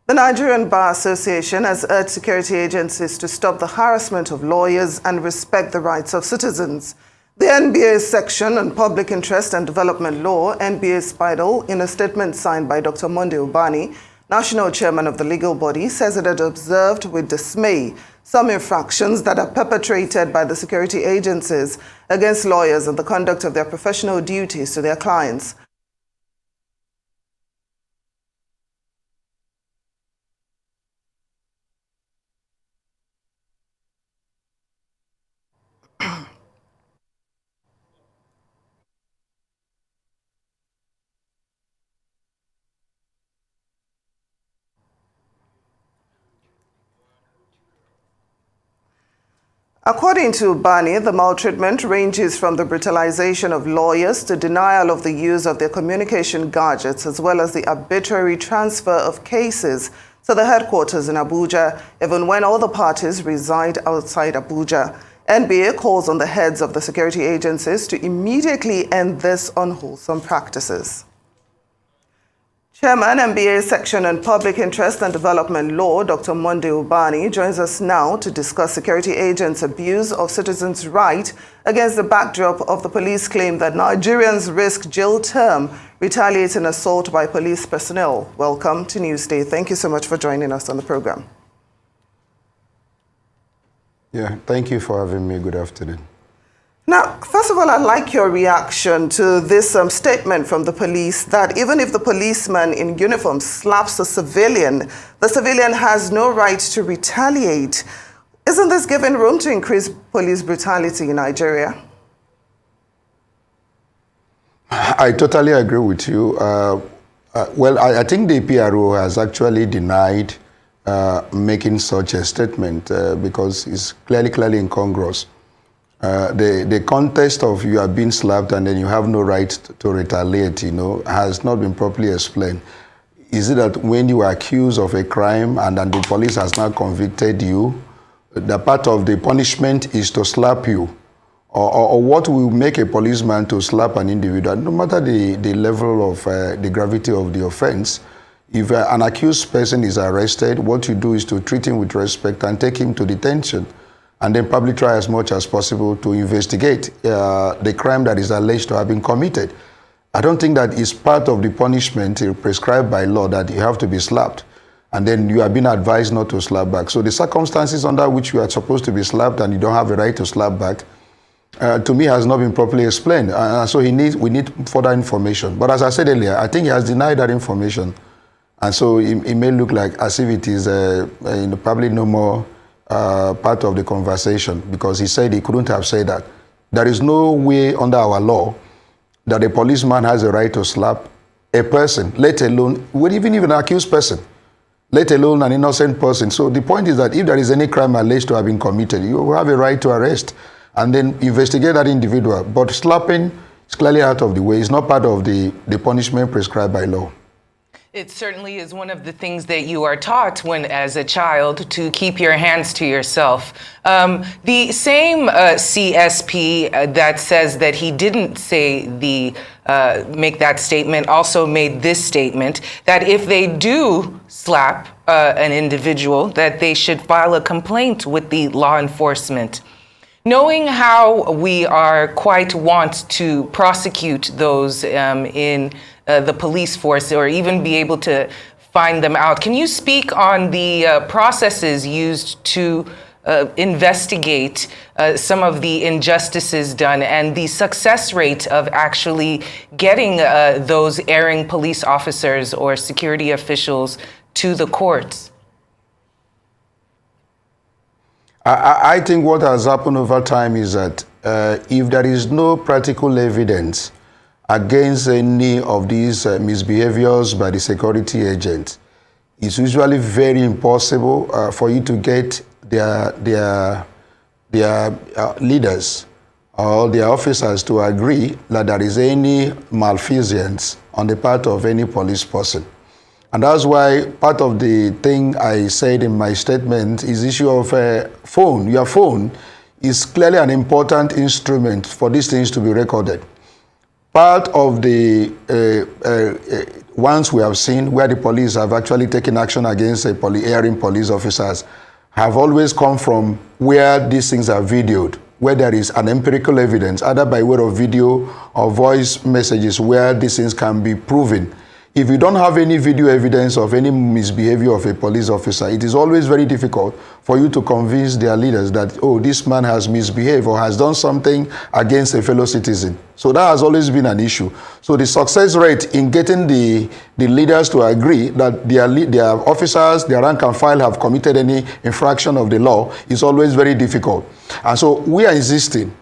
The Nigerian Bar Association has urged security agencies to stop the harassment of lawyers and respect the rights of citizens. The NBA section on Public Interest and Development Law, NBA SPIDL, in a statement signed by Dr. Monday Ubani, national chairman of the legal body, says it had observed with dismay some infractions that are perpetrated by the security agencies against lawyers in the conduct of their professional duties to their clients. According to Ubani, the maltreatment ranges from the brutalization of lawyers to denial of the use of their communication gadgets, as well as the arbitrary transfer of cases to the headquarters in Abuja, even when all the parties reside outside Abuja. NBA calls on the heads of the security agencies to immediately end this unwholesome practices. Chairman, NBA Section on Public Interest and Development Law, Dr. Monday Ubani, joins us now to discuss security agents' abuse of citizens' rights against the backdrop of the police claim that Nigerians risk jail term retaliating assault by police personnel. Welcome to Newsday. Thank you so much for joining us on the program. Yeah, thank you for having me. Good afternoon. Now, first of all, I'd like your reaction to this statement from the police that even if the policeman in uniform slaps a civilian, the civilian has no right to retaliate. Isn't this giving room to increase police brutality in Nigeria? I totally agree with you. Well, I think the PRO has actually denied making such a statement because it's clearly incongruous. The context of you are being slapped and then you have no right to retaliate, has not been properly explained. Is it that when you are accused of a crime and then the police has now convicted you, the part of the punishment is to slap you? Or what will make a policeman to slap an individual, no matter the level of the gravity of the offense? If an accused person is arrested, what you do is to treat him with respect and take him to detention, and then probably try as much as possible to investigate the crime that is alleged to have been committed. I don't think that is part of the punishment prescribed by law that you have to be slapped, and then you have been advised not to slap back. So the circumstances under which you are supposed to be slapped and you don't have a right to slap back, to me has not been properly explained. So we need further information. But as I said earlier, I think he has denied that information. And so it may look like as if it is probably no more part of the conversation, because he said he couldn't have said that. There is no way under our law that a policeman has a right to slap a person, let alone, even an accused person, let alone an innocent person. So the point is that if there is any crime alleged to have been committed, you have a right to arrest and then investigate that individual. But slapping is clearly out of the way. It's not part of the punishment prescribed by law. It certainly is one of the things that you are taught when, as a child, to keep your hands to yourself. The same CSP that says that he didn't say make that statement also made this statement that if they do slap an individual, that they should file a complaint with the law enforcement. Knowing how we are quite wont to prosecute those in the police force, or even be able to find them out, can you speak on the processes used to investigate some of the injustices done and the success rate of actually getting those erring police officers or security officials to the courts? I think what has happened over time is that if there is no practical evidence against any of these misbehaviors by the security agents, it's usually very impossible for you to get their leaders or their officers to agree that there is any malfeasance on the part of any police person. And that's why part of the thing I said in my statement is the issue of phone. Your phone is clearly an important instrument for these things to be recorded. part of the ones we have seen where the police have actually taken action against erring police officers have always come from where these things are videoed, where there is an empirical evidence, either by way of video or voice messages, where these things can be proven. If you don't have any video evidence of any misbehavior of a police officer, it is always very difficult for you to convince their leaders that, oh, this man has misbehaved or has done something against a fellow citizen. So that has always been an issue. So the success rate in getting the leaders to agree that their officers, their rank and file have committed any infraction of the law is always very difficult. And so we are insisting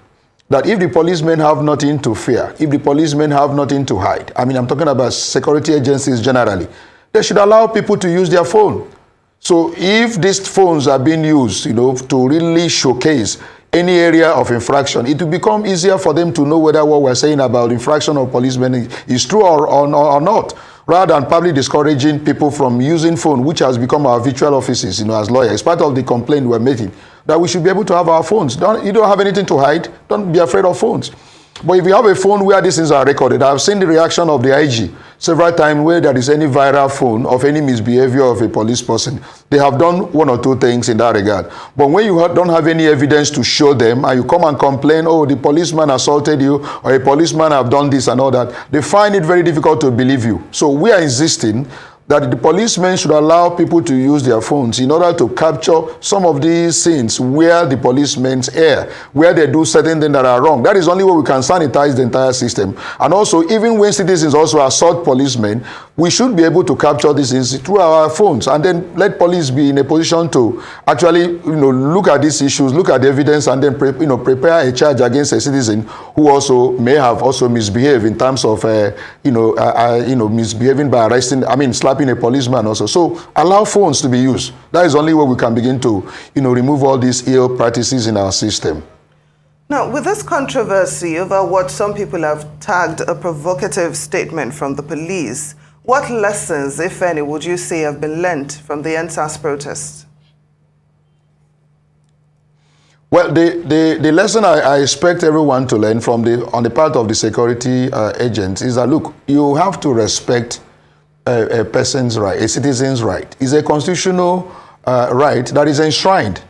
that if the policemen have nothing to fear, if the policemen have nothing to hide, I mean, I'm talking about security agencies generally, they should allow people to use their phone. So if these phones are being used, to really showcase any area of infraction, it will become easier for them to know whether what we're saying about infraction of policemen is true or not, rather than probably discouraging people from using phone, which has become our virtual offices, as lawyers. It's part of the complaint we're making, that we should be able to have our phones. You don't have anything to hide, don't be afraid of phones. But if you have a phone where these things are recorded, I've seen the reaction of the IG several times where there is any viral phone of any misbehavior of a police person. They have done one or two things in that regard. But when you don't have any evidence to show them and you come and complain, oh, the policeman assaulted you or a policeman have done this and all that, they find it very difficult to believe you. So we are insisting that the policemen should allow people to use their phones in order to capture some of these scenes where the policemen err, where they do certain things that are wrong. That is only way we can sanitize the entire system. And also, even when citizens also assault policemen, we should be able to capture these things through our phones and then let police be in a position to actually, look at these issues, look at the evidence, and then prepare a charge against a citizen who also may have also misbehaved in terms of, misbehaving by slapping a policeman also. So allow phones to be used. That is the only way we can begin to, remove all these ill practices in our system. Now, with this controversy over what some people have tagged a provocative statement from the police, what lessons, if any, would you say have been learnt from the NSAS protests? Well, the lesson I expect everyone to learn on the part of the security agents is that, look, you have to respect a person's right, a citizen's right. It's a constitutional right that is enshrined.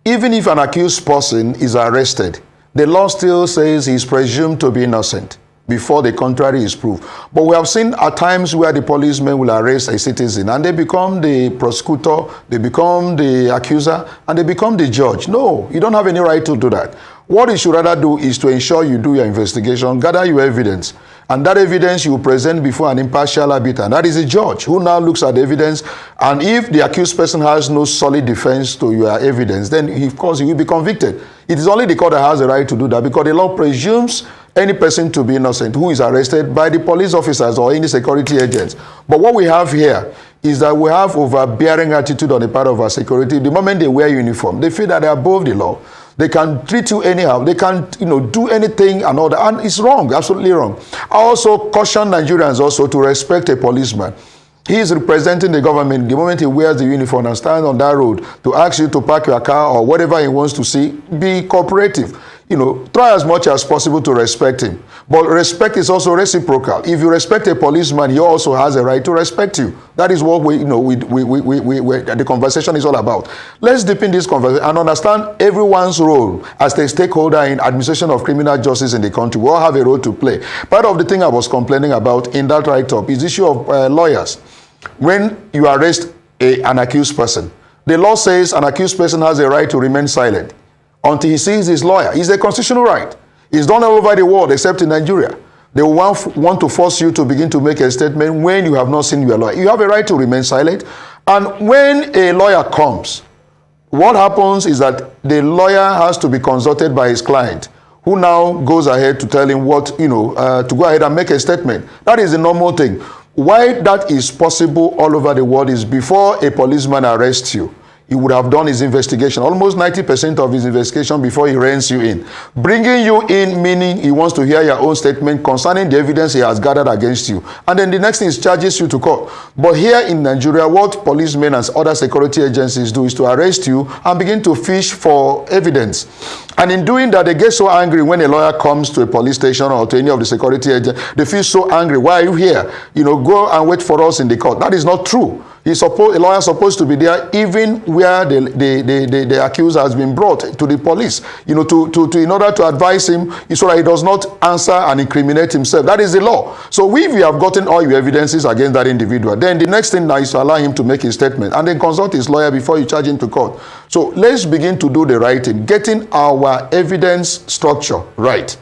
Even if an accused person is arrested, the law still says he's presumed to be innocent before the contrary is proved. But we have seen at times where the policemen will arrest a citizen and they become the prosecutor, they become the accuser, and they become the judge. No, you don't have any right to do that. What you should rather do is to ensure you do your investigation, gather your evidence, and that evidence you present before an impartial arbiter. That is a judge who now looks at the evidence, and if the accused person has no solid defense to your evidence, then of course he will be convicted. It is only the court that has the right to do that, because the law presumes any person to be innocent who is arrested by the police officers or any security agents. But what we have here is that we have overbearing attitude on the part of our security. The moment they wear uniform, they feel that they are above the law. They can treat you anyhow. They can, do anything and all that. And it's wrong, absolutely wrong. I also caution Nigerians also to respect a policeman. He is representing the government. The moment he wears the uniform and stands on that road to ask you to park your car or whatever he wants to see, be cooperative. Try as much as possible to respect him. But respect is also reciprocal. If you respect a policeman, he also has a right to respect you. That is what the conversation is all about. Let's deepen this conversation and understand everyone's role as a stakeholder in administration of criminal justice in the country. We all have a role to play. Part of the thing I was complaining about in that write-up is the issue of lawyers. When you arrest an accused person, the law says an accused person has a right to remain silent until he sees his lawyer. It's a constitutional right. It's done all over the world except in Nigeria. They want to force you to begin to make a statement when you have not seen your lawyer. You have a right to remain silent. And when a lawyer comes, what happens is that the lawyer has to be consulted by his client, who now goes ahead to tell him what, to go ahead and make a statement. That is the normal thing. Why that is possible all over the world is before a policeman arrests you, he would have done his investigation, almost 90% of his investigation before he reins you in. Bringing you in, meaning he wants to hear your own statement concerning the evidence he has gathered against you. And then the next thing is charges you to court. But here in Nigeria, what policemen and other security agencies do is to arrest you and begin to fish for evidence. And in doing that, they get so angry when a lawyer comes to a police station or to any of the security agents. They feel so angry. Why are you here? Go and wait for us in the court. That is not true. A lawyer is supposed to be there even where the accuser has been brought to the police, in order to advise him so that he does not answer and incriminate himself. That is the law. So if you have gotten all your evidences against that individual, then the next thing now is to allow him to make his statement and then consult his lawyer before you charge him to court. So let's begin to do the right thing, getting our evidence structure right.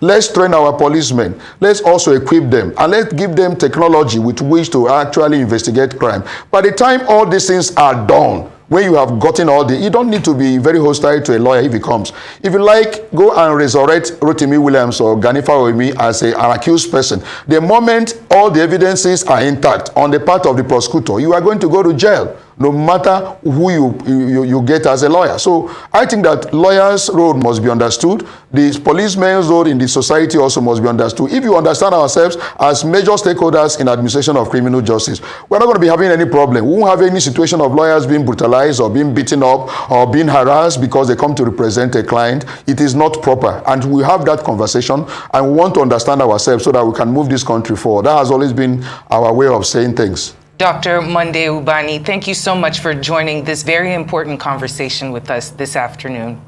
Let's train our policemen. Let's also equip them. And let's give them technology with which to actually investigate crime. By the time all these things are done, when you have gotten all you don't need to be very hostile to a lawyer if he comes. If you like, go and resurrect Rotimi Williams or Ganifa Oemi as an accused person. The moment all the evidences are intact on the part of the prosecutor, you are going to go to jail, no matter who you get as a lawyer. So I think that lawyers' role must be understood. The policeman's role in the society also must be understood. If you understand ourselves as major stakeholders in administration of criminal justice, we're not going to be having any problem. We won't have any situation of lawyers being brutalized or being beaten up or being harassed because they come to represent a client. It is not proper. And we have that conversation and we want to understand ourselves so that we can move this country forward. That has always been our way of saying things. Dr. Monday Ubani, thank you so much for joining this very important conversation with us this afternoon.